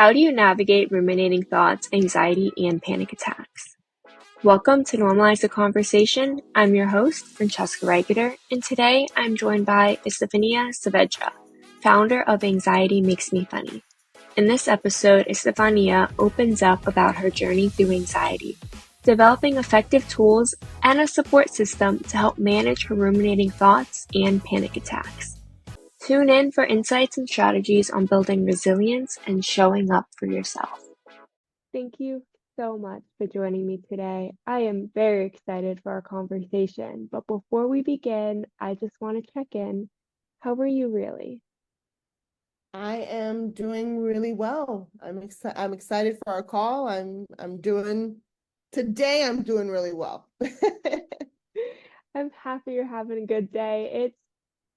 How do you navigate ruminating thoughts, anxiety, and panic attacks? Welcome to Normalize the Conversation. I'm your host, Francesca Reigeter, and today I'm joined by Estefania Saavedra, founder of Anxiety Makes Me Funny. In this episode, Estefania opens up about her journey through anxiety, developing effective tools and a support system to help manage her ruminating thoughts and panic attacks. Tune in for insights and strategies on building resilience and showing up for yourself. Thank you so much for joining me today. I am very excited for our conversation, but before we begin, I just want to check in. How are you really? I am doing really well. I'm excited for our call. I'm doing really well. I'm happy you're having a good day.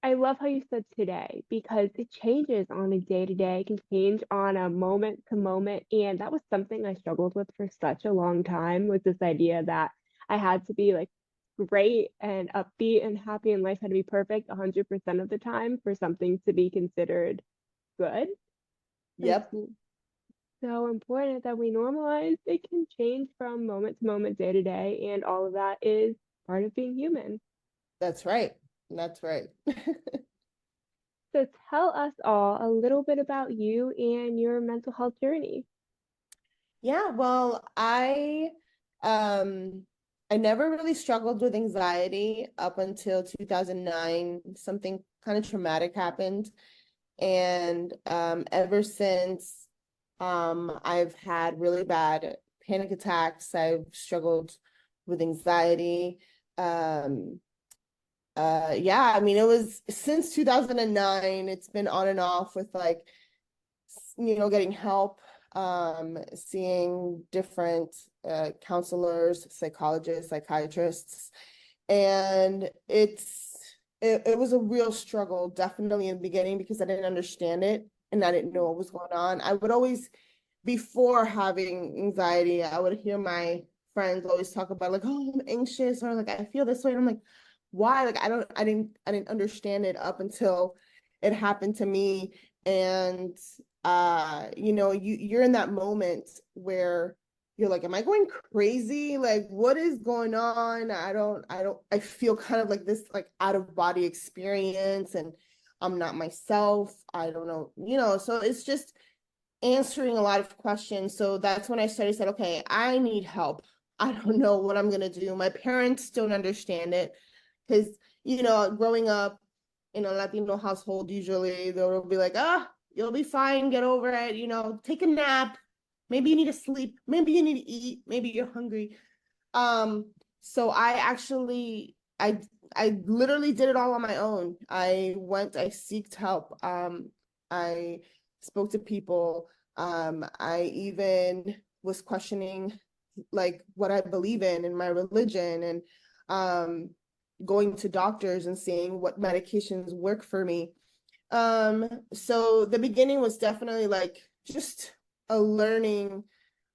I love how you said today because it changes on a day to day, it can change on a moment to moment. And that was something I struggled with for such a long time, with this idea that I had to be like great and upbeat and happy and life had to be perfect 100% of the time for something to be considered good. It's Yep, so important that we normalize it can change from moment to moment, day to day, and all of that is part of being human. that's right. That's right. So tell us all a little bit about you and your mental health journey. Yeah, well, um I never really struggled with anxiety up until 2009. Something kind of traumatic happened. And ever since, I've had really bad panic attacks. I've struggled with anxiety. Um, yeah, I mean, it was since 2009, it's been on and off with like, getting help, seeing different counselors, psychologists, psychiatrists, and it was a real struggle, definitely in the beginning, because I didn't understand it and I didn't know what was going on. I would always, before having anxiety, I would hear my friends always talk about like, oh, I'm anxious, or like I feel this way. And I'm like, why? Like I didn't understand it up until it happened to me. And you're in that moment where you're like, am I going crazy? Like, what is going on? I feel kind of like this, like out of body experience, and I'm not myself. I don't know, so it's just answering a lot of questions. So that's when I started, said, okay, I need help. I don't know what I'm going to do. My parents don't understand it because, growing up in a Latino household, usually they'll be like, you'll be fine, get over it, take a nap. Maybe you need to sleep. Maybe you need to eat. Maybe you're hungry. Um, so I literally did it all on my own. I seeked help. I spoke to people. I even was questioning like what I believe in my religion, and um going to doctors and seeing what medications work for me. So the beginning was definitely like just a learning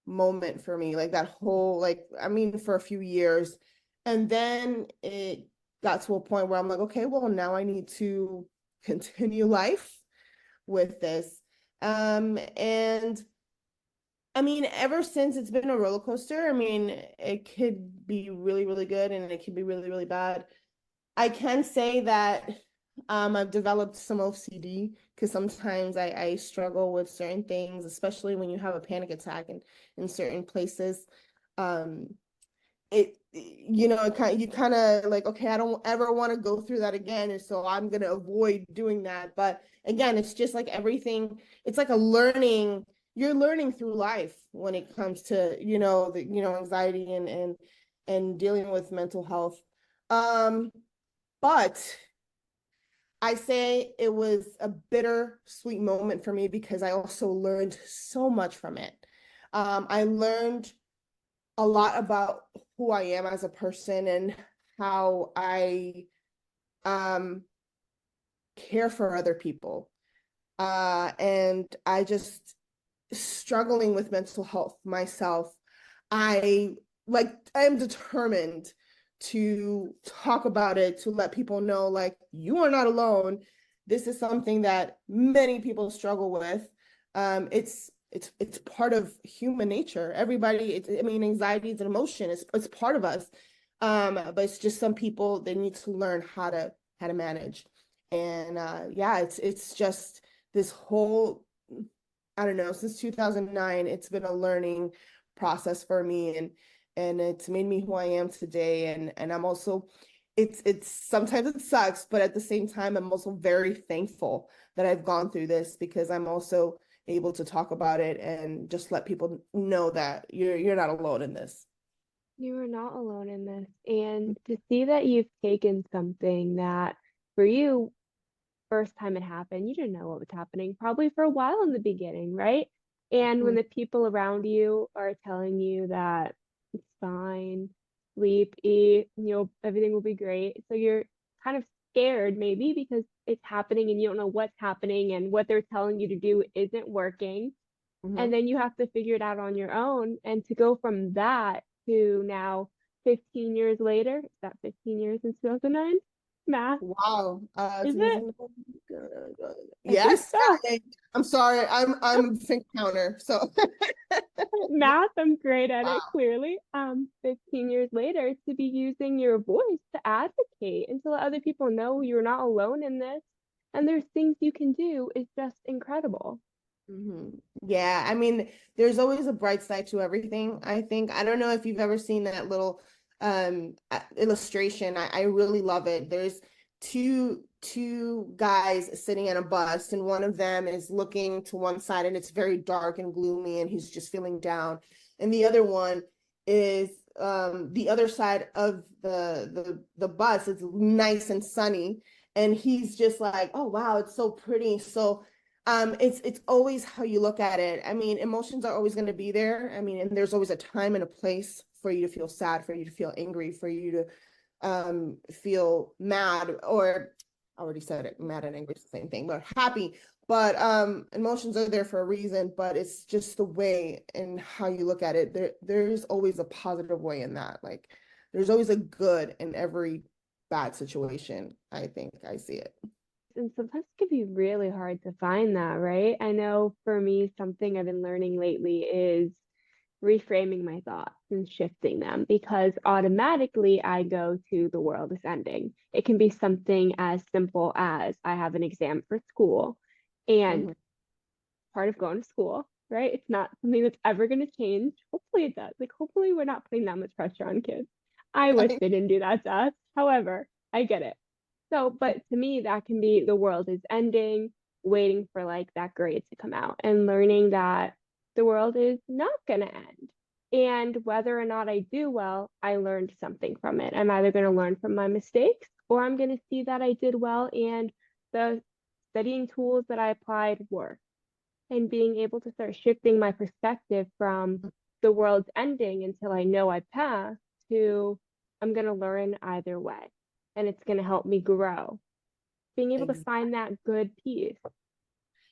moment for me, like that whole, like, I mean, for a few years. And then it got to a point where I'm like, okay, well, now I need to continue life with this. And I mean, ever since, it's been a roller coaster. I mean, it could be really, really good and it could be really, really bad. I can say that I've developed some OCD because sometimes I struggle with certain things, especially when you have a panic attack in certain places. Um, you kind of like, okay, I don't ever want to go through that again, and so I'm gonna avoid doing that. But again, it's just like everything. It's like a learning. You're learning through life when it comes to anxiety and dealing with mental health. Um, but I say it was a bitter sweet moment for me because I also learned so much from it. I learned a lot about who I am as a person and how I um, care for other people. And I just struggling with mental health myself. I I am determined to talk about it, to let people know, like, you are not alone. This is something that many people struggle with. It's it's part of human nature. Everybody, I mean, anxiety is an emotion. It's part of us. But it's just some people, they need to learn how to manage. And yeah, it's just this whole, I don't know, since 2009, it's been a learning process for me, and it's made me who I am today. And I'm also, it's sometimes it sucks, but at the same time, I'm also very thankful that I've gone through this, because I'm also able to talk about it and just let people know that you're not alone in this. You are not alone in this. And to see that you've taken something that for you, first time it happened, you didn't know what was happening, probably for a while in the beginning, right? And when Mhm. the people around you are telling you that it's fine, sleep, eat, everything will be great. So you're kind of scared maybe because it's happening and you don't know what's happening and what they're telling you to do isn't working. And Mhm. then you have to figure it out on your own. And to go from that to now 15 years later, is that 15 years in 2009? Math, Wow. is it? 2000, I think yes. so. I'm sorry. I'm a finger counter. So Math, I'm great at it, wow. clearly. 15 years later, to be using your voice to advocate and to let other people know you're not alone in this and there's things you can do is just incredible. Hmm. Yeah, I mean, there's always a bright side to everything. I think, I don't know if you've ever seen that little illustration. I really love it. There's two guys sitting in a bus, and one of them is looking to one side, and it's very dark and gloomy, and he's just feeling down. And the other one is the other side of the bus. It's nice and sunny, and he's just like, oh wow, it's so pretty. So it's always how you look at it. I mean, emotions are always going to be there. I mean, and there's always a time and a place for you to feel sad, for you to feel angry, for you to feel mad, or I already said it, mad and angry is the same thing, but happy. But emotions are there for a reason, but it's just the way and how you look at it. There's always a positive way in that. Like there's always a good in every bad situation. I think I see it. And sometimes it can be really hard to find that, right? I know for me, something I've been learning lately is reframing my thoughts and shifting them because automatically I go to the world is ending. It can be something as simple as I have an exam for school and Mhm. part of going to school, right? It's not something that's ever going to change. Hopefully it does. Like, hopefully we're not putting that much pressure on kids. I wish they didn't do that to us. However, I get it. So, but to me, that can be the world is ending, waiting for like that grade to come out and learning that the world is not going to end. And whether or not I do well, I learned something from it. I'm either going to learn from my mistakes or I'm going to see that I did well and the studying tools that I applied worked and being able to start shifting my perspective from the world's ending until I know I passed to I'm going to learn either way and it's going to help me grow. Being able to Exactly. find that good piece.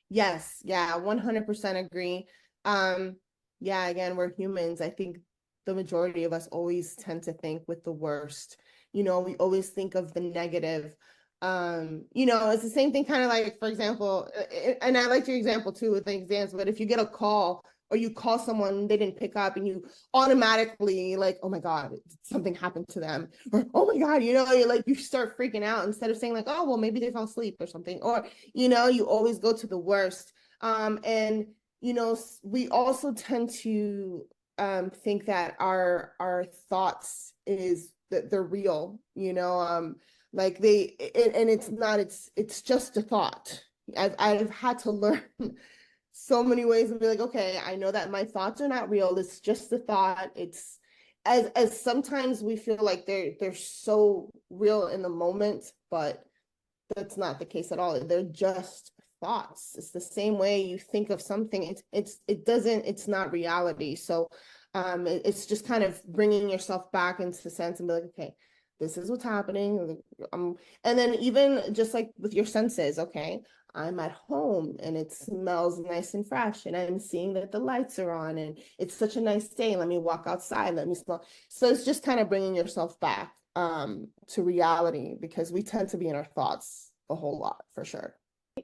Yes, yeah, 100% agree. Um, yeah, again, we're humans. I think the majority of us always tend to think with the worst. We always think of the negative. It's the same thing, kind of like, for example, and I liked your example too with the exams, but if you get a call or you call someone, they didn't pick up, and you automatically like, oh my God, something happened to them, or oh my God, you're like, you start freaking out instead of saying like, oh, well, maybe they fell asleep or something, or you always go to the worst. And we also tend to think that our thoughts is that they're real, like and it's not, it's just a thought. I've had to learn so many ways and be like, okay, I know that my thoughts are not real. It's just a thought. It's as sometimes we feel like they're so real in the moment, but that's not the case at all. They're just thoughts. It's the same way you think of something. It's not reality. So it's just kind of bringing yourself back into sense and be like, okay, this is what's happening. And then even just like with your senses, okay, I'm at home and it smells nice and fresh and I'm seeing that the lights are on and it's such a nice day. Let me walk outside. Let me smell. So it's just kind of bringing yourself back to reality, because we tend to be in our thoughts a whole lot, for sure.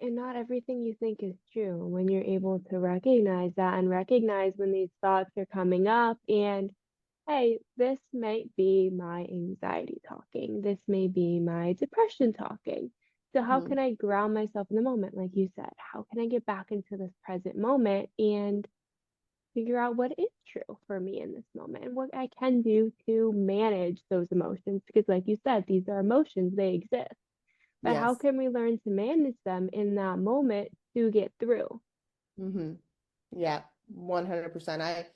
And not everything you think is true. When you're able to recognize that and recognize when these thoughts are coming up, and hey, this might be my anxiety talking, this may be my depression talking. So, how Mhm. can I ground myself in the moment? Like you said, how can I get back into this present moment and figure out what is true for me in this moment and what I can do to manage those emotions? Because, like you said, these are emotions, they exist. But how Yes. can we learn to manage them in that moment to get through? Hmm. Yeah, 100%.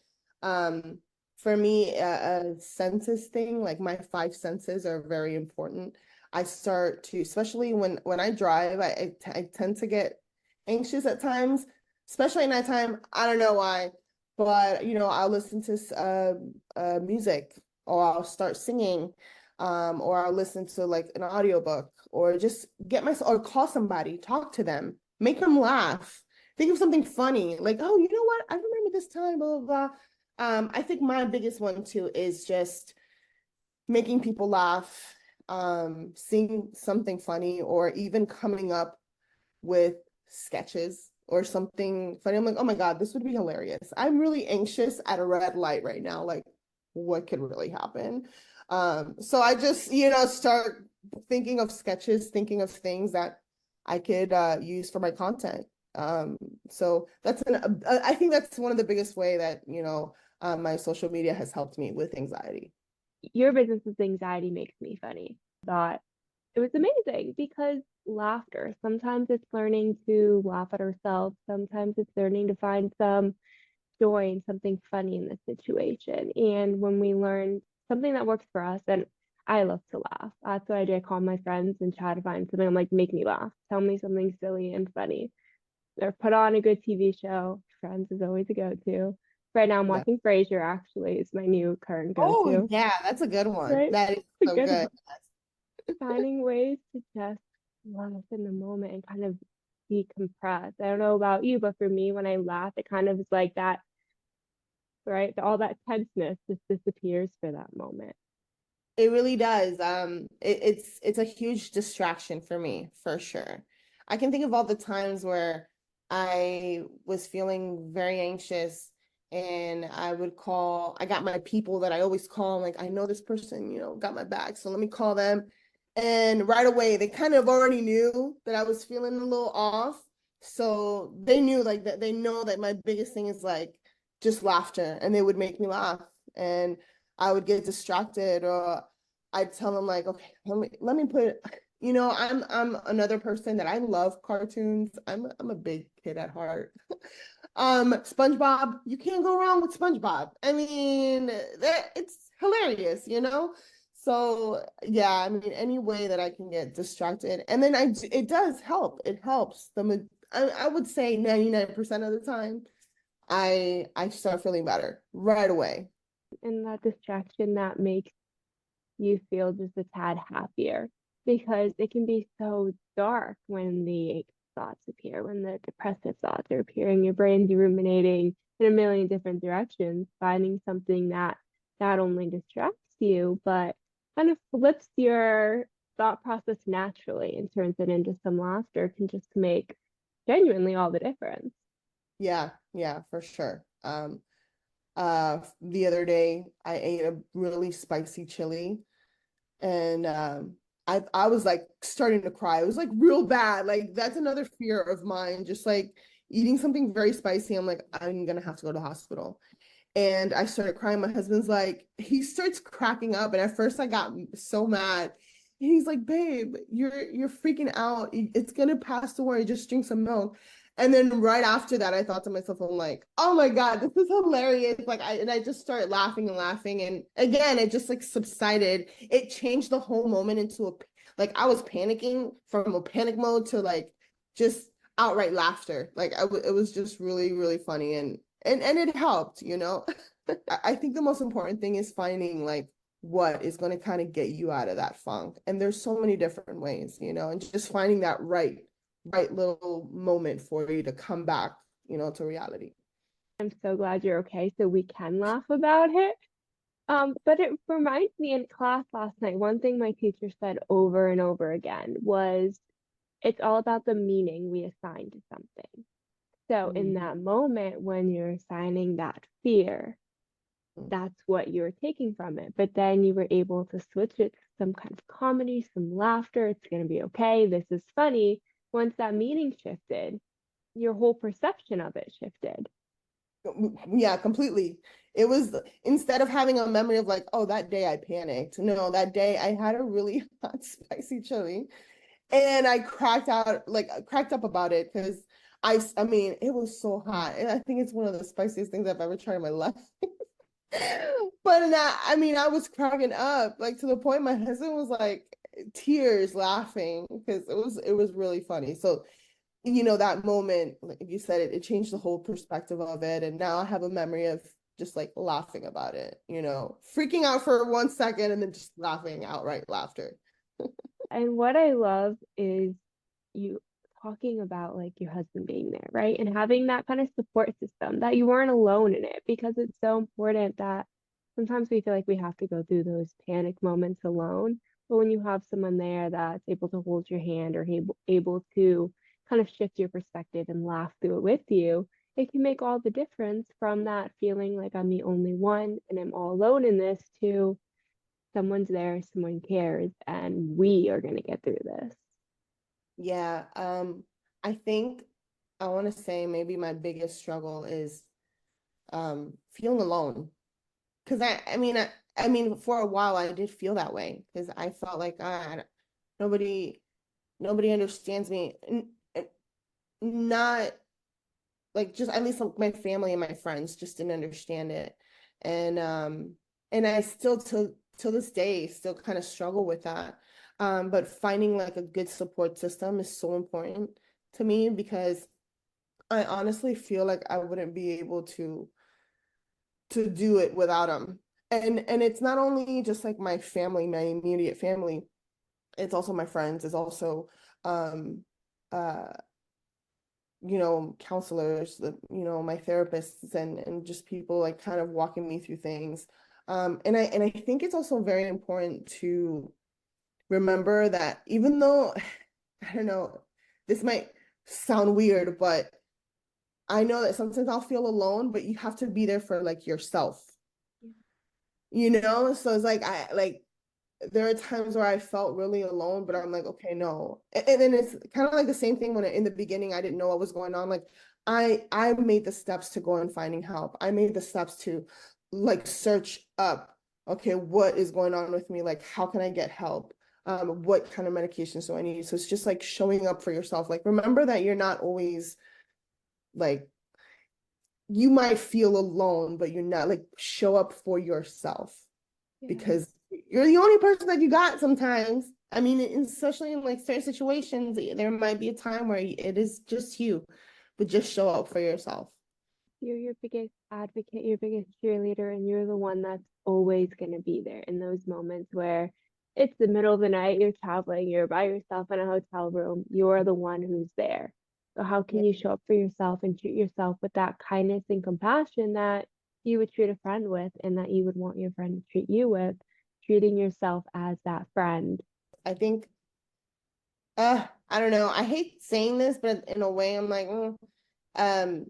Um, for me, a senses thing, like my five senses are very important. I start to, especially when I drive, I tend to get anxious at times, especially at nighttime. I don't know why, but I'll listen to music, or I'll start singing, or I'll listen to like an audiobook, or just get myself, or call somebody, talk to them, make them laugh. Think of something funny, like, oh, you know what? I remember this time, blah, blah, blah. I think my biggest one too is just making people laugh, seeing something funny, or even coming up with sketches or something funny. I'm like, oh my God, this would be hilarious. I'm really anxious at a red light right now. Like, what could really happen? So I just, start thinking of sketches, thinking of things that I could use for my content. Um, so I think that's one of the biggest way that, my social media has helped me with anxiety. Your business's anxiety makes me funny. Thought it was amazing because laughter, sometimes it's learning to laugh at ourselves, sometimes it's learning to find some joy and something funny in the situation. And when we learn something that works for us, and I love to laugh. That's what I do. I call my friends and try to find something. I'm like, make me laugh. Tell me something silly and funny. Or put on a good TV show. Friends is always a go-to. Right now I'm Yeah. watching Frasier actually. It's my new current Oh, go-to. yeah, that's a good one. Right? That is It's a so good good. one. Finding ways to just laugh in the moment and kind of decompress. I don't know about you, but for me, when I laugh, it kind of is like that, right? All that tenseness just disappears for that moment. It really does. It's a huge distraction for me, for sure. I can think of all the times where I was feeling very anxious, and I got my people that I always call. I'm like, I know this person, got my back, so let me call them. And right away, they kind of already knew that I was feeling a little off. So they knew, like, that they know that my biggest thing is like just laughter, and they would make me laugh. And I would get distracted, or I'd tell them like, okay, let me put, I'm another person that I love cartoons. I'm a big kid at heart. SpongeBob, you can't go wrong with SpongeBob. I mean, it's hilarious. So yeah, I mean, any way that I can get distracted, and then it does help. It helps. I would say 99% of the time, I start feeling better right away. And that distraction that makes you feel just a tad happier because it can be so dark when the thoughts appear, when the depressive thoughts are appearing, your brain's ruminating in a million different directions, finding something that not only distracts you, but kind of flips your thought process naturally and turns it into some laughter can just make genuinely all the difference. Yeah, yeah, for sure. The other day I ate a really spicy chili, and I was like starting to cry. It was like real bad. Like that's another fear of mine, just like eating something very spicy. I'm like, I'm gonna have to go to the hospital. And I started crying. My husband's like, he starts cracking up. And at first I got so mad. He's like, babe, you're freaking out. It's gonna pass away. Just drink some milk. And then right after that, I thought to myself, I'm like, oh my God, this is hilarious. Like I just started laughing and laughing. And again, it just like subsided. It changed the whole moment into like I was panicking from a panic mode to like just outright laughter. Like it was just really, really funny. And it helped. I think the most important thing is finding like what is going to kind of get you out of that funk. And there's so many different ways, and just finding that right little moment for you to come back, to reality. I'm so glad you're okay, so we can laugh about it. But it reminds me in class last night, one thing my teacher said over and over again was it's all about the meaning we assign to something. So in Mhm. that moment when you're assigning that fear, that's what you're taking from it. But then you were able to switch it to some kind of comedy, some laughter. It's going to be okay. This is funny. Once that meaning shifted, your whole perception of it shifted. Yeah, completely. It was, instead of having a memory of like, oh, that day I panicked. No, that day I had a really hot, spicy chili, and I cracked up about it because I mean, it was so hot, and I think it's one of the spiciest things I've ever tried in my life. But not, I mean, I was cracking up like to the point my husband was like tears laughing because it was really funny. So, that moment, like you said, it changed the whole perspective of it. And now I have a memory of just like laughing about it, freaking out for 1 second and then just laughing, outright laughter. And what I love is you talking about like your husband being there, right? And having that kind of support system that you weren't alone in it because it's so important that sometimes we feel like we have to go through those panic moments alone. But when you have someone there that's able to hold your hand or able to kind of shift your perspective and laugh through it with you, it can make all the difference from that feeling like I'm the only one and I'm all alone in this to someone's there, someone cares, and we are going to get through this. Yeah, I think I want to say maybe my biggest struggle is feeling alone. Because I mean, for a while I did feel that way because I felt like nobody nobody understands me. Not like, just at least like my family and my friends just didn't understand it. And I still to this day still kind of struggle with that. But finding like a good support system is so important to me because I honestly feel like I wouldn't be able to do it without them. And it's not only just like my family, my immediate family, it's also my friends, it's also um uh counselors, my therapists, and just people like kind of walking me through things. And I think it's also very important to remember that even though I don't know, this might sound weird, but I know that sometimes I'll feel alone, but you have to be there for like yourself, so it's like I like there are times where I felt really alone, but I'm like, okay, no. And then it's kind of like the same thing when in the beginning I didn't know what was going on. Like I made the steps to go and finding help. I made the steps to like search up, okay, what is going on with me? Like, how can I get help? What kind of medications do I need? So it's just like showing up for yourself. Like, remember that you're not always like, you might feel alone, but you're not, like, show up for yourself Yeah. because you're the only person that you got sometimes. I mean, especially in like certain situations, there might be a time where it is just you, but just show up for yourself. You're your biggest advocate, your biggest cheerleader, and you're the one that's always going to be there in those moments where it's the middle of the night, you're traveling, you're by yourself in a hotel room, you're the one who's there. So, how can Yeah, you show up for yourself and treat yourself with that kindness and compassion that you would treat a friend with and that you would want your friend to treat you with, treating yourself as that friend? I think, I don't know. I hate saying this, but in a way, I'm like, um,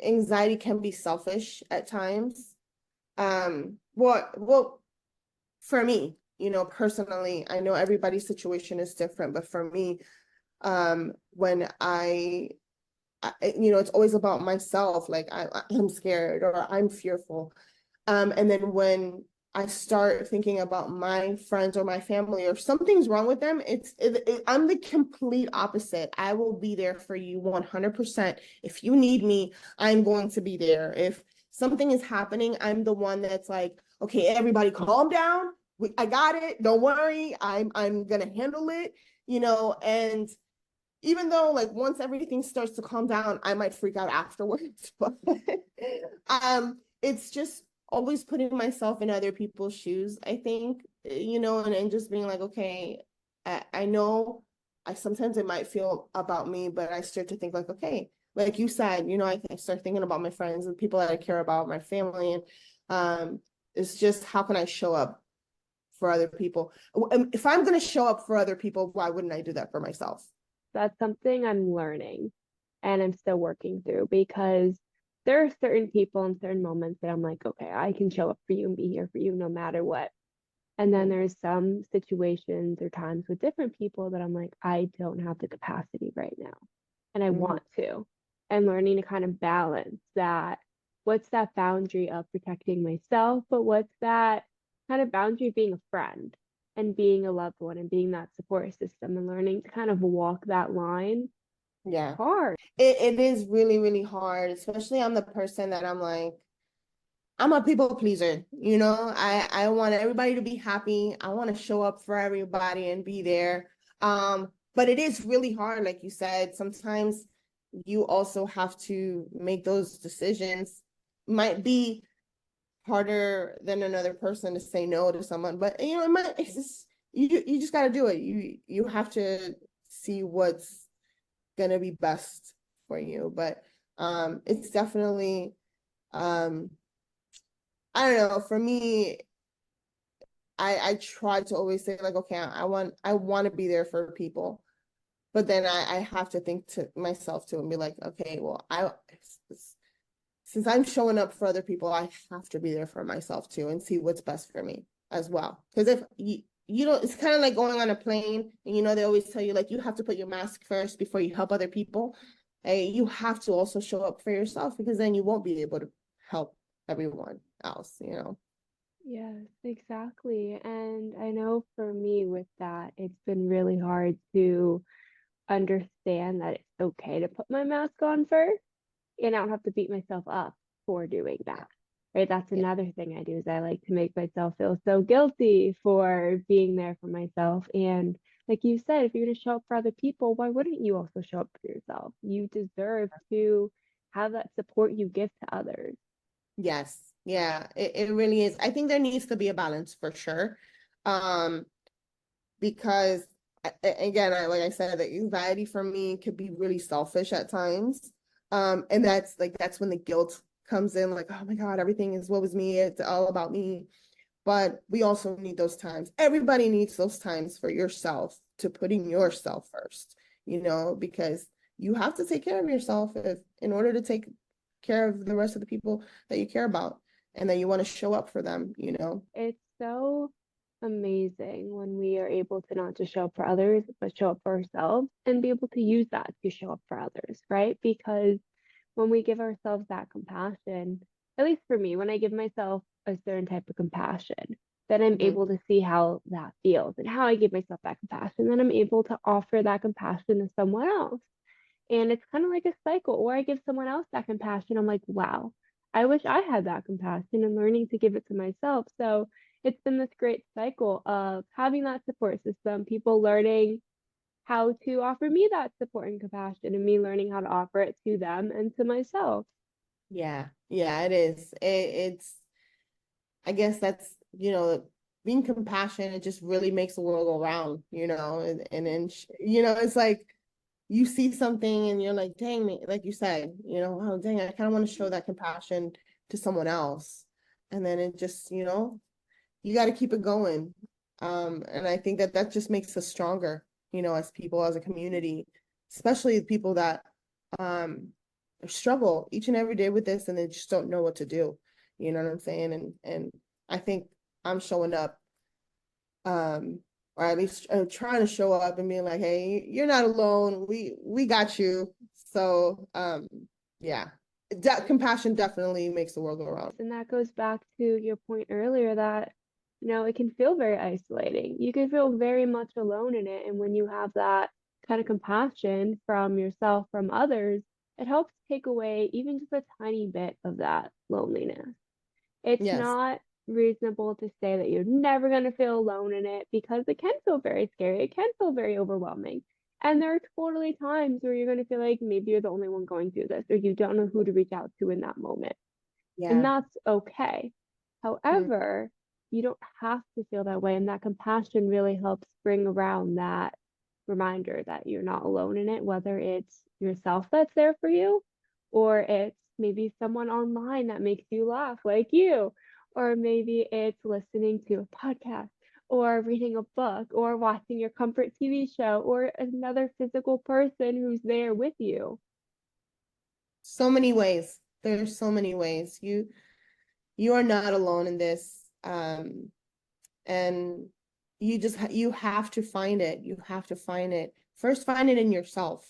anxiety can be selfish at times. Well, for me, personally, I know everybody's situation is different, but for me, when it's always about myself. Like I'm scared or I'm fearful. And then when I start thinking about my friends or my family or something's wrong with them, I'm the complete opposite. I will be there for you 100%. If you need me, I'm going to be there. If something is happening, I'm the one that's like, okay, everybody calm down. I got it. Don't worry. I'm gonna handle it, and even though like once everything starts to calm down, I might freak out afterwards. But it's just always putting myself in other people's shoes, I think, and just being like, okay, I know I sometimes it might feel about me, but I start to think like, okay, like you said, I start thinking about my friends and people that I care about, my family, and it's just how can I show up for other people. If I'm going to show up for other people, why wouldn't I do that for myself? That's something I'm learning and I'm still working through because there are certain people in certain moments that I'm like, okay, I can show up for you and be here for you no matter what. And then there's some situations or times with different people that I'm like, I don't have the capacity right now. And I Mm-hmm. want to. And learning to kind of balance that. What's that boundary of protecting myself, but what's that kind of boundary of being a friend and being a loved one and being that support system and learning to kind of walk that line. Yeah. Hard. It is really, really hard, especially I'm the person that I'm a people pleaser, you know. I want everybody to be happy. I want to show up for everybody and be there. But it is really hard, like you said. Sometimes you also have to make those decisions. Might be harder than another person to say no to someone, but you know, it's just you just got to do it. You have to see what's gonna be best for you. But it's definitely um I don't know, for me, I try to always say like, okay, I want to be there for people. But then I have to think to myself too and be like, okay, well, since I'm showing up for other people, I have to be there for myself too and see what's best for me as well. Because if you don't, it's kind of like going on a plane and you know, they always tell you like you have to put your mask first before you help other people. You have to also show up for yourself because then you won't be able to help everyone else, you know? Yes, exactly. And I know for me with that, it's been really hard to understand that it's okay to put my mask on first and I don't have to beat myself up for doing Yeah. that. Right? That's Yeah. another thing I do is I like to make myself feel so guilty for being there for myself. And like you said, if you're going to show up for other people, why wouldn't you also show up for yourself? You deserve to have that support you give to others. Yes. Yeah, it really is. I think there needs to be a balance for sure. Um, because again, like I said, the anxiety for me could be really selfish at times. And that's when the guilt comes in, like, oh my God, everything is what was me, it's all about me. But we also need those times. Everybody needs those times for yourself to putting yourself first, you know, because you have to take care of yourself if in order to take care of the rest of the people that you care about and that you want to show up for them, you know. It's so amazing when we are able to not just show up for others, but show up for ourselves and be able to use that to show up for others, right? Because when we give ourselves that compassion, at least for me, when I give myself a certain type of compassion, then I'm Mm-hmm. able to see how that feels and how I give myself that compassion. Then I'm able to offer that compassion to someone else. And it's kind of like a cycle, or I give someone else that compassion. I'm like, wow, I wish I had that compassion and learning to give it to myself. So it's been this great cycle of having that support system, people learning how to offer me that support and compassion, and me learning how to offer it to them and to myself. Yeah, yeah, it is. It's, I guess that's, you know, being compassionate, it just really makes the world go round, you know, and then, you know, it's like you see something and you're like, dang me, like you said, you know, oh, dang, I kind of want to show that compassion to someone else. And then it just, you know, you got to keep it going. And I think that that just makes us stronger, you know, as people, as a community, especially people that um struggle each and every day with this and they just don't know what to do. You know what I'm saying? And I think I'm showing up, um, or at least trying to show up and being like, hey, you're not alone. We got you. So yeah, compassion definitely makes the world go around. And that goes back to your point earlier that, it can feel very isolating. You can feel very much alone in it. And when you have that kind of compassion from yourself, from others, it helps take away even just a tiny bit of that loneliness. It's Yes. not reasonable to say that you're never going to feel alone in it because it can feel very scary. It can feel very overwhelming. And there are totally times where you're going to feel like maybe you're the only one going through this or you don't know who to reach out to in that moment. And Yeah. that's okay. Mm. However, you don't have to feel that way. And that compassion really helps bring around that reminder that you're not alone in it, whether it's yourself that's there for you, or it's maybe someone online that makes you laugh like you, or maybe it's listening to a podcast, or reading a book or watching your comfort TV show or another physical person who's there with you. So many ways. There's so many ways. You are not alone in this. And you have to find it. You have to find it. First, find it in yourself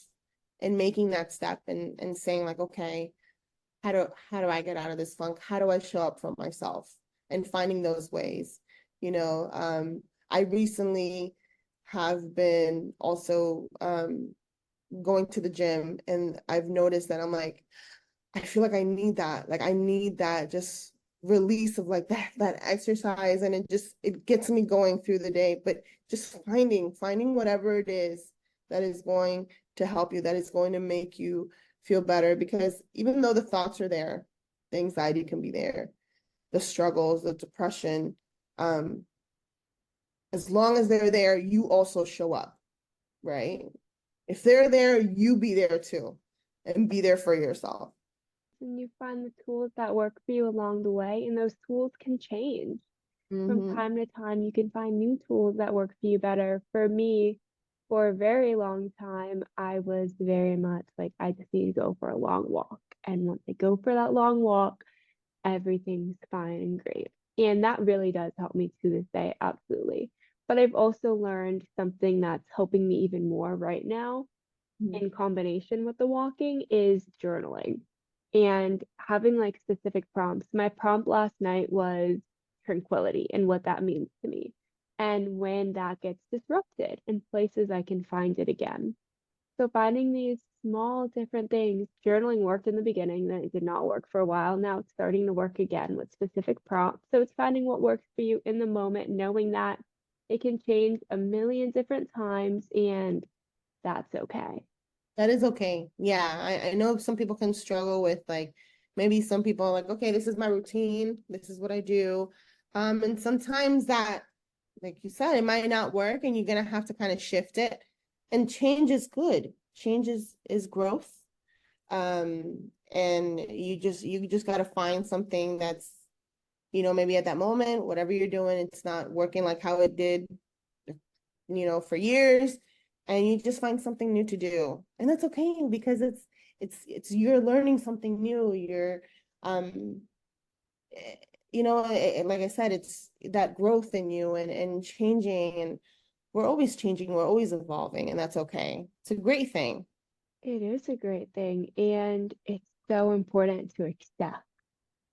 and making that step and saying like, okay, how do I get out of this funk? How do I show up for myself? And finding those ways. You know, I recently have been also going to the gym, and I've noticed that I'm like, I feel like I need that. Like I need that just release of like that exercise, and it gets me going through the day. But just finding whatever it is that is going to help you, that is going to make you feel better. Because even though the thoughts are there, the anxiety can be there, the struggles, the depression, um, as long as they're there, you also show up, right? If they're there, you be there too, and be there for yourself. And you find the tools that work for you along the way, and those tools can change. From Mm-hmm. time to time, you can find new tools that work for you better. For me, for a very long time, I was very much like, I just need to go for a long walk. And once I go for that long walk, everything's fine and great. And that really does help me to this day, absolutely. But I've also learned something that's helping me even more right now in combination with the walking is journaling and having like specific prompts. My prompt last night was tranquility and what that means to me. And when that gets disrupted in places I can find it again. So finding these small different things, journaling worked in the beginning, then it did not work for a while. Now it's starting to work again with specific prompts. So it's finding what works for you in the moment, knowing that it can change a million different times and that's okay. That is okay. Yeah, I know some people can struggle with like maybe some people are like, okay, this is my routine, this is what I do. And sometimes that, like you said, it might not work and you're gonna have to kind of shift it. And change is good. Change is growth. And you just gotta find something that's, maybe at that moment, whatever you're doing, it's not working like how it did, for years, and you just find something new to do. And that's okay because it's you're learning something new. You're um like I said, it's that growth in you and changing, and we're always changing, we're always evolving, and that's okay. It's a great thing. It is a great thing, and it's so important to accept.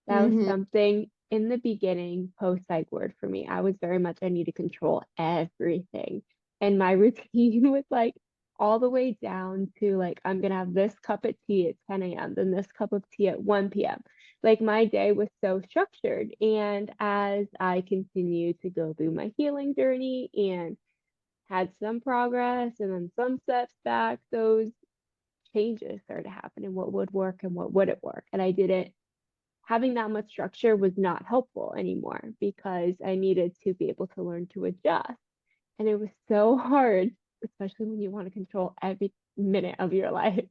That was Mm-hmm. something in the beginning, post psych ward for me. I was very much, I need to control everything. And my routine was like all the way down to like, I'm gonna have this cup of tea at 10 a.m., then this cup of tea at 1 p.m. Like my day was so structured. And as I continued to go through my healing journey and had some progress and then some steps back, those changes started happening, what would work and what wouldn't work. And I didn't having that much structure was not helpful anymore because I needed to be able to learn to adjust. And it was so hard, especially when you want to control every minute of your life,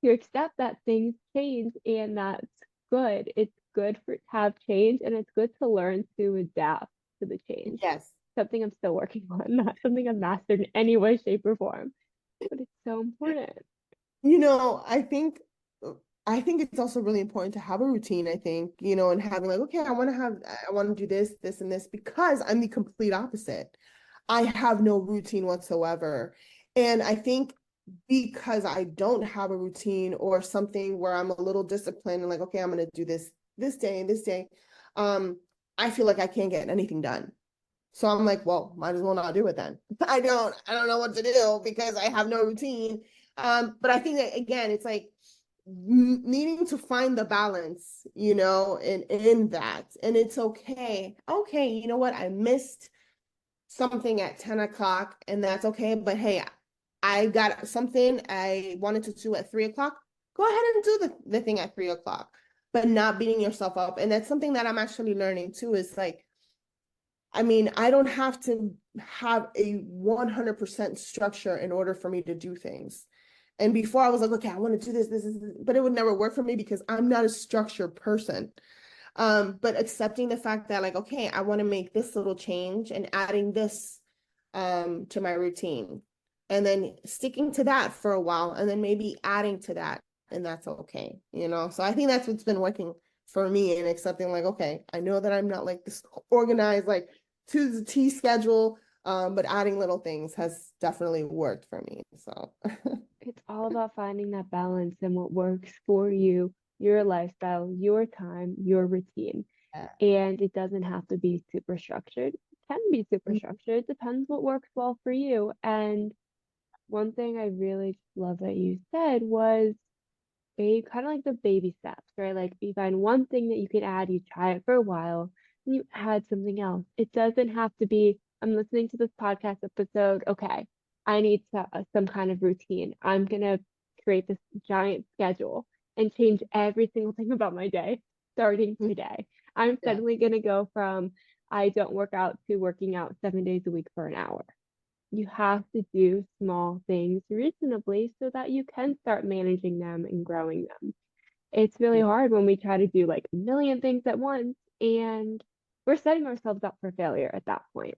to accept that things change and that's good. It's good for to have change and it's good to learn to adapt to the change. Yes. Something I'm still working on, not something I've mastered in any way, shape, or form. But it's so important. You know, I think it's also really important to have a routine, I think, and having like, okay, I want to do this, and this, because I'm the complete opposite. I have no routine whatsoever. And I think because I don't have a routine or something where I'm a little disciplined and like, okay, I'm gonna do this day and this day, um, I feel like I can't get anything done. So I'm like, well, might as well not do it then. I don't know what to do because I have no routine. But I think that again, it's like needing to find the balance, in that. And it's okay. Okay, you know what? I missed something at 10 o'clock, and that's okay. But hey, I got something I wanted to do at 3 o'clock. Go ahead and do the thing at 3 o'clock, but not beating yourself up. And that's something that I'm actually learning too, is like, I mean, I don't have to have a 100% structure in order for me to do things. And before I was like, okay, I want to do this, but it would never work for me because I'm not a structured person. But accepting the fact that like, okay, I want to make this little change and adding this to my routine, and then sticking to that for a while, and then maybe adding to that, and that's okay, you know? So I think that's what's been working for me, and accepting like, okay, I know that I'm not like this organized, like to the T schedule, but adding little things has definitely worked for me. So It's all about finding that balance and what works for you, your lifestyle, your time, your routine. yeah. And it doesn't have to be super structured. It can be super structured. It depends what works well for you. And one thing I really love that you said was kind of like the baby steps, right? Like you find one thing that you can add, you try it for a while, and you add something else. It doesn't have to be, I'm listening to this podcast episode. Okay, I need some kind of routine. I'm gonna create this giant schedule and change every single thing about my day starting today. I'm Yeah. suddenly gonna go from I don't work out to working out 7 days a week for an hour. You have to do small things reasonably so that you can start managing them and growing them. It's really hard when we try to do like a million things at once, and we're setting ourselves up for failure at that point.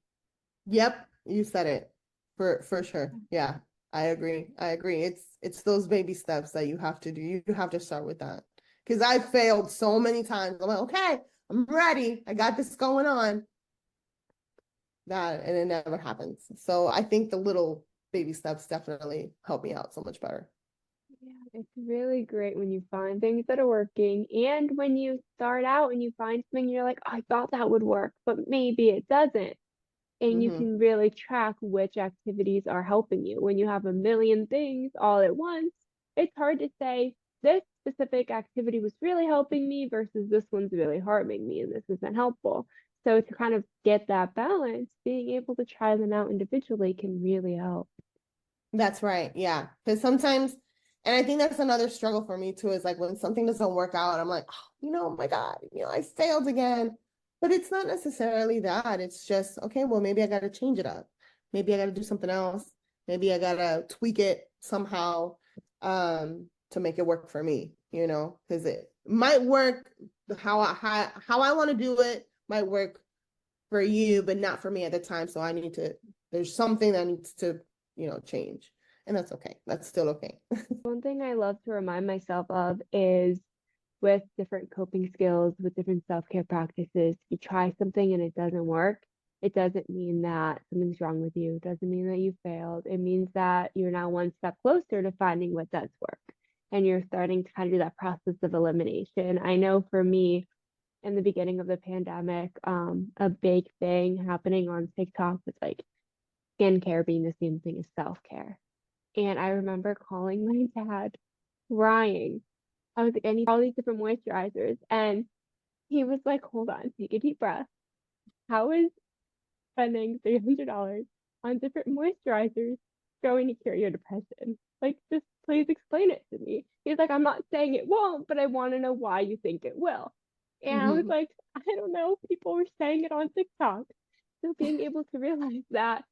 Yep, you said it for sure. Yeah, I agree. I agree. It's those baby steps that you have to do. You have to start with that. Because I failed so many times. I'm like, okay, I'm ready. I got this going on. That and it never happens. So I think the little baby steps definitely help me out so much better. Yeah, it's really great when you find things that are working, and when you start out and you find something, you're like, oh, I thought that would work, but maybe it doesn't. And you Hmm. can really track which activities are helping you. When you have a million things all at once, it's hard to say this specific activity was really helping me versus this one's really harming me and this isn't helpful. So to kind of get that balance, being able to try them out individually can really help. That's right. Yeah. Because sometimes, and I think that's another struggle for me too, is like when something doesn't work out, I'm like, oh, oh my God, I failed again. But it's not necessarily that. It's just, okay, well, maybe I got to change it up. Maybe I got to do something else. Maybe I got to tweak it somehow to make it work for me, because it might work how I want to do it might work for you, but not for me at the time. So there's something that needs to, change. And that's okay. That's still okay. One thing I love to remind myself of is with different coping skills, with different self-care practices, you try something and it doesn't work, it doesn't mean that something's wrong with you. It doesn't mean that you failed. It means that you're now one step closer to finding what does work. And you're starting to kind of do that process of elimination. I know for me, in the beginning of the pandemic, a big thing happening on TikTok was like skincare being the same thing as self-care. And I remember calling my dad crying. I was like, I need all these different moisturizers. And he was like, hold on, take a deep breath. How is spending $300 on different moisturizers going to cure your depression? Like, just please explain it to me. He's like, I'm not saying it won't, but I want to know why you think it will. And I was Mhm. like, I don't know. People were saying it on TikTok. So being able to realize that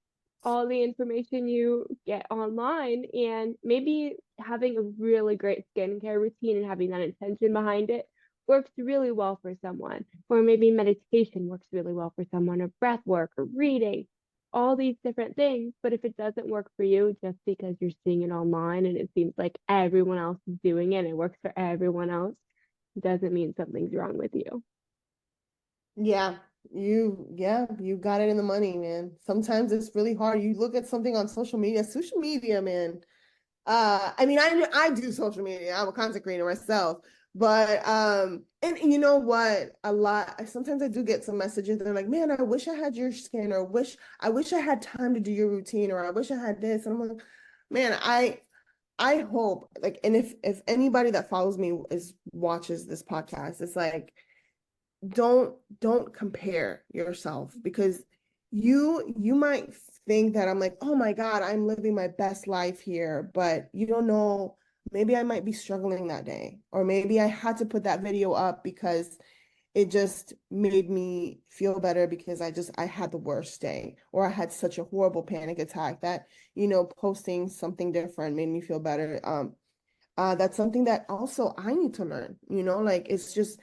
all the information you get online and maybe having a really great skincare routine and having that intention behind it works really well for someone. Or maybe meditation works really well for someone, or breath work, or reading, all these different things. But if it doesn't work for you just because you're seeing it online and it seems like everyone else is doing it and it works for everyone else, doesn't mean something's wrong with you. Yeah, you got it in the money, man. Sometimes it's really hard. You look at something on social media, man. I mean, I do social media. I'm a content creator myself, but and you know what? Sometimes I do get some messages that are like, "Man, I wish I had your skin," or I wish I had time to do your routine," or "I wish I had this." And I'm like, man, I hope like, and if anybody that follows me is watches this podcast, it's like don't compare yourself, because you might think that I'm like, oh my God, I'm living my best life here, but you don't know, maybe I might be struggling that day, or maybe I had to put that video up because it just made me feel better because I had the worst day, or I had such a horrible panic attack that, posting something different made me feel better. That's something that also I need to learn, like it's just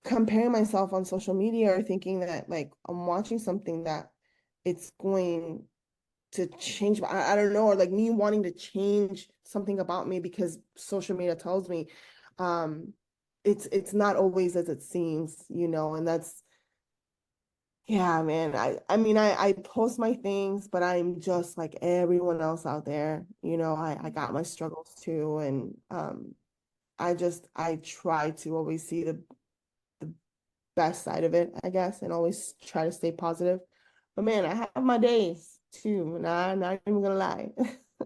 comparing myself on social media or thinking that like I'm watching something that it's going to change I don't know, or like me wanting to change something about me because social media tells me um it's not always as it seems, and that's yeah, man. I mean I post my things, but I'm just like everyone else out there. I got my struggles too, and I try to always see the best side of it, I guess, and always try to stay positive. But man, I have my days too, and I'm not even gonna lie.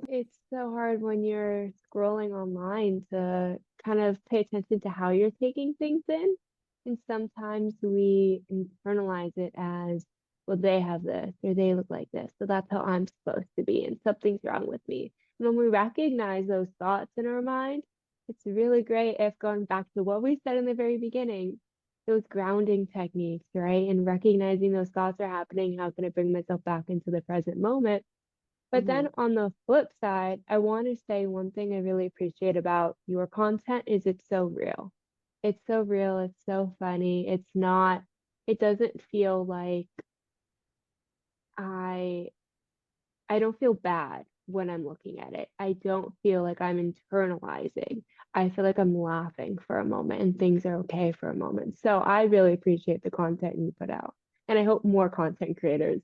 It's so hard when you're scrolling online to kind of pay attention to how you're taking things in. And sometimes we internalize it as, well, they have this or they look like this. So that's how I'm supposed to be. And something's wrong with me. And when we recognize those thoughts in our mind, it's really great if going back to what we said in the very beginning, those grounding techniques, right? And recognizing those thoughts are happening, how can I bring myself back into the present moment? But then Mhm. on the flip side, I want to say one thing I really appreciate about your content is it's so real. It's so real, it's so funny. It doesn't feel like I I don't feel bad when I'm looking at it. I don't feel like I'm internalizing. I feel like I'm laughing for a moment and things are okay for a moment. So I really appreciate the content you put out. And I hope more content creators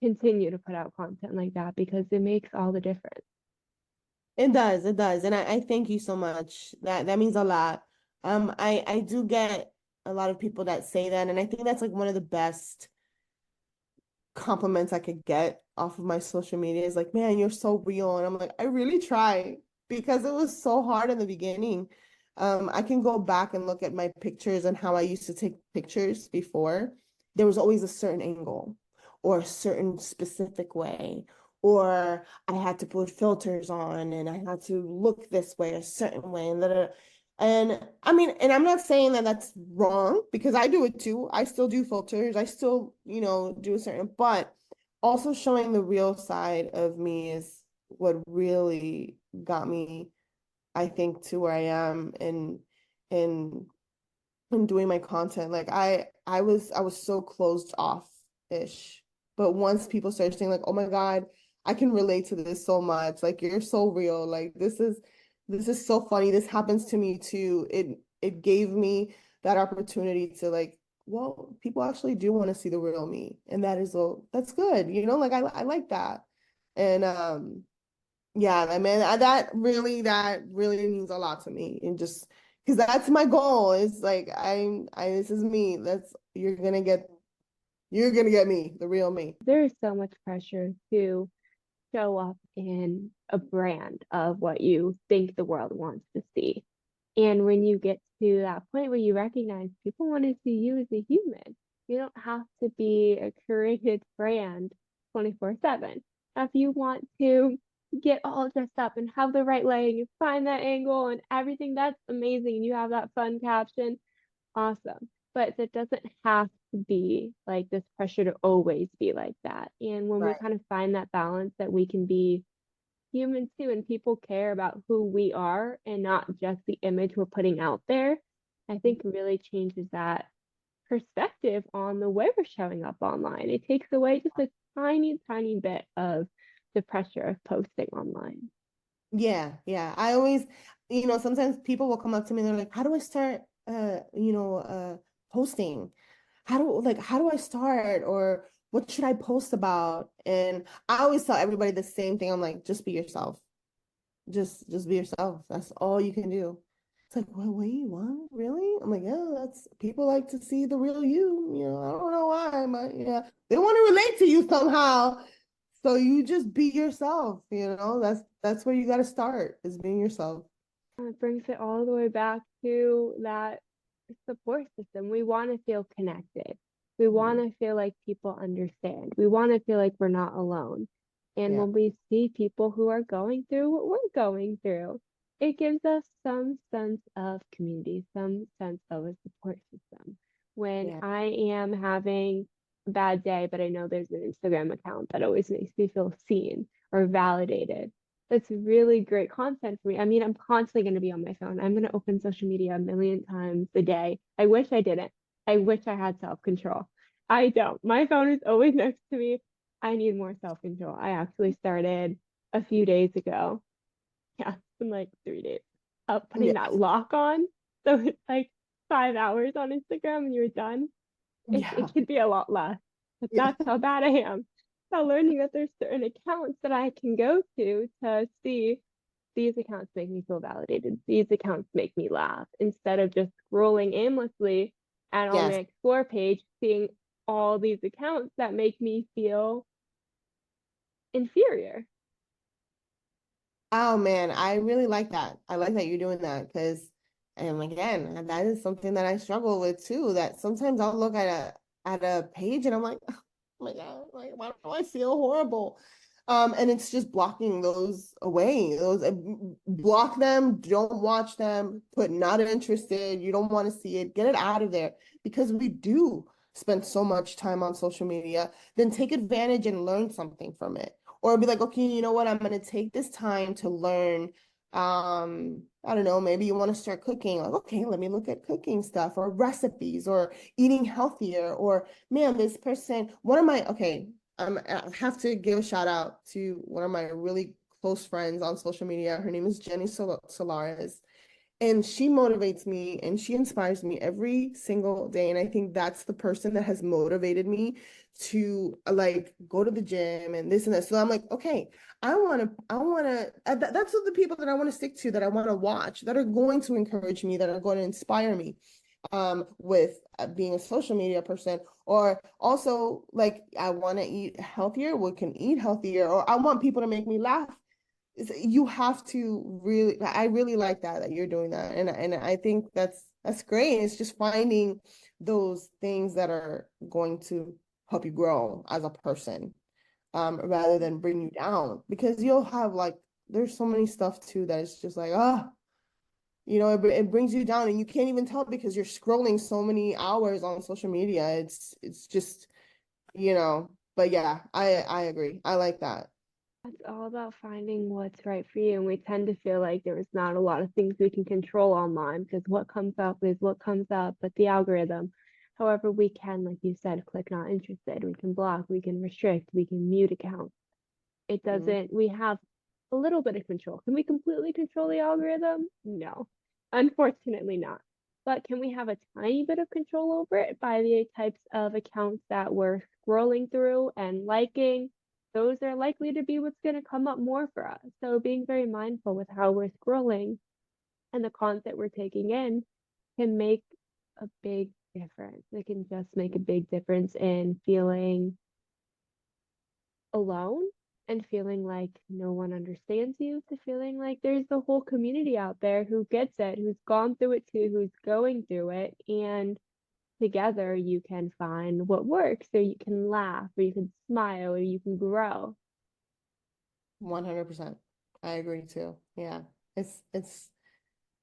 continue to put out content like that because it makes all the difference. It does. And I thank you so much. That means a lot. I do get a lot of people that say that, and I think that's like one of the best compliments I could get off of my social media is like, man, you're so real. And I'm like, I really try because it was so hard in the beginning. I can go back and look at my pictures and how I used to take pictures before. There was always a certain angle or a certain specific way, or I had to put filters on and I had to look this way, a certain way, and and I mean, and I'm not saying that that's wrong because I do it too. I still do filters. I still, do a certain, but also showing the real side of me is what really got me, I think, to where I am and and doing my content. Like I was so closed off ish. But once people started saying like, "Oh my God, I can relate to this so much. Like you're so real. Like this is so funny. This happens to me too." It gave me that opportunity to like, well, people actually do want to see the real me. And that's good. Like I like that. And yeah, I mean that really means a lot to me, and just because that's my goal. It's like I this is me. That's you're gonna get me, the real me. There is so much pressure to show up in a brand of what you think the world wants to see. And when you get to that point where you recognize people want to see you as a human, you don't have to be a curated brand 24/7. If you want to get all dressed up and have the right lighting, you find that angle and everything, that's amazing. And you have that fun caption, awesome. But it doesn't have to be like this pressure to always be like that. And when we Right. kind of find that balance that we can be human too, and people care about who we are and not just the image we're putting out there, I think really changes that perspective on the way we're showing up online. It takes away just a tiny, tiny bit of the pressure of posting online. Yeah, yeah. I always, sometimes people will come up to me and they're like, "How do I start posting? How do I start, or what should I post about?" And I always tell everybody the same thing. I'm like, just be yourself. Just be yourself. That's all you can do. It's like, well, wait, what? Really? I'm like, yeah, that's people like to see the real you. I don't know why, but yeah, they want to relate to you somehow. So you just be yourself, that's where you got to start, is being yourself. It brings it all the way back to that support system. We want to feel connected. We want Mhm. to feel like people understand. We want to feel like we're not alone. And Yeah, when we see people who are going through what we're going through, it gives us some sense of community, some sense of a support system. When yeah, I am having a bad day, but I know there's an Instagram account that always makes me feel seen or validated, that's really great content for me. I mean, I'm constantly going to be on my phone. I'm going to open social media a million times a day. I wish I didn't, I wish I had self-control. I don't. My phone is always next to me. I need more self-control. I actually started a few days ago. Yeah, it's been like 3 days of putting Yeah. that lock on. So it's like 5 hours on Instagram and you're done. Yeah. It could be a lot less, but Yeah. that's how bad I am. So learning that there's certain accounts that I can go to see these accounts make me feel validated. These accounts make me laugh instead of just scrolling aimlessly and on my Yes. explore page seeing all these accounts that make me feel inferior. Oh man, I really like that. I like that you're doing that because, and again, that is something that I struggle with too. That sometimes I'll look at a page and I'm like, oh my God, like why do I feel horrible? And it's just blocking those away. Those block them, don't watch them, put not interested. You don't want to see it. Get it out of there because we do spend so much time on social media. Then take advantage and learn something from it or be like, okay, you know what? I'm going to take this time to learn. I don't know, maybe you want to start cooking. Like, okay, let me look at cooking stuff or recipes or eating healthier. Or, man, this person, one of my, okay, I have to give a shout out to one of my really close friends on social media. Her name is Jenny Solares. And she motivates me and she inspires me every single day. And I think that's the person that has motivated me to like go to the gym and this and that. So I'm like, okay, that's what the people that I want to stick to, that I want to watch, that are going to encourage me, that are going to inspire me with being a social media person. Or also like I want to eat healthier, we can eat healthier, or I want people to make me laugh. You have to really, I really like that you're doing that. And I think that's great. It's just finding those things that are going to help you grow as a person, rather than bring you down, because you'll have like there's so many stuff too that it's just like it brings you down and you can't even tell because you're scrolling so many hours on social media. It's just, but yeah, I agree. I like that. It's all about finding what's right for you. And we tend to feel like there is not a lot of things we can control online because what comes up is what comes up, but the algorithm. However, we can, like you said, click not interested. We can block, we can restrict, we can mute accounts. It Mhm. doesn't, we have a little bit of control. Can we completely control the algorithm? No, unfortunately not. But can we have a tiny bit of control over it by the types of accounts that we're scrolling through and liking? Those are likely to be what's going to come up more for us. So being very mindful with how we're scrolling and the content we're taking in can make a big difference. It can just make a big difference in feeling alone and feeling like no one understands you to feeling like there's the whole community out there who gets it, who's gone through it too, who's going through it, and together you can find what works, or you can laugh, or you can smile, or you can grow. 100%. I agree too. Yeah. It's it's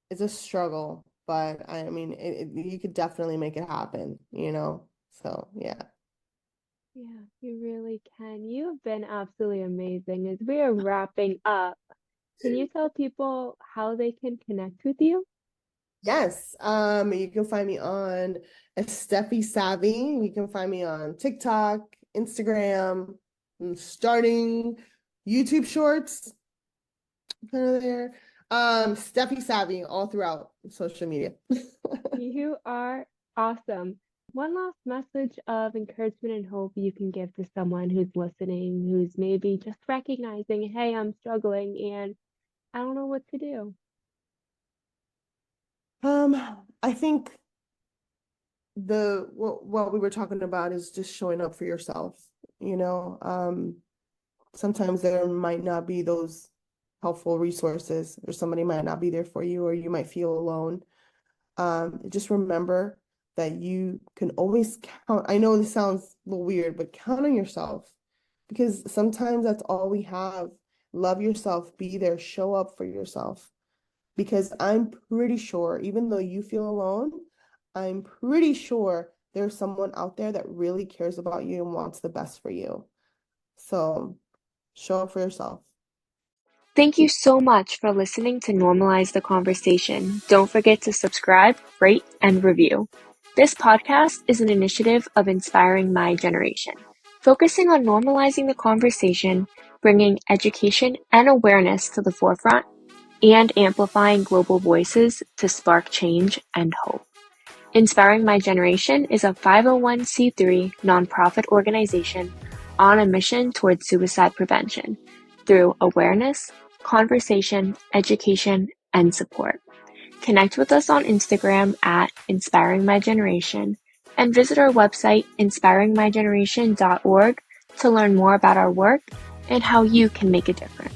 it's a struggle, but I mean, you could definitely make it happen. So, yeah. Yeah, you really can. You've been absolutely amazing. As we are wrapping up, can you tell people how they can connect with you? Yes. You can find me on Estefi Savvy. You can find me on TikTok, Instagram, starting YouTube Shorts, kind of there. Steffi Savvy all throughout social media. You are awesome. One last message of encouragement and hope you can give to someone who's listening, who's maybe just recognizing, hey, I'm struggling and I don't know what to do. I think what we were talking about is just showing up for yourself, you know. Sometimes there might not be those helpful resources, or somebody might not be there for you, or you might feel alone. Just remember that you can always count. I know this sounds a little weird, but count on yourself, because sometimes that's all we have. Love yourself, be there, show up for yourself. Because I'm pretty sure, even though you feel alone, I'm pretty sure there's someone out there that really cares about you and wants the best for you. So show up for yourself. Thank you so much for listening to Normalize the Conversation. Don't forget to subscribe, rate, and review. This podcast is an initiative of Inspiring My Generation, focusing on normalizing the conversation, bringing education and awareness to the forefront, and amplifying global voices to spark change and hope. Inspiring My Generation is a 501c3 nonprofit organization on a mission towards suicide prevention through awareness, conversation, education, and support. Connect with us on Instagram at Inspiring My Generation and visit our website inspiringmygeneration.org to learn more about our work and how you can make a difference.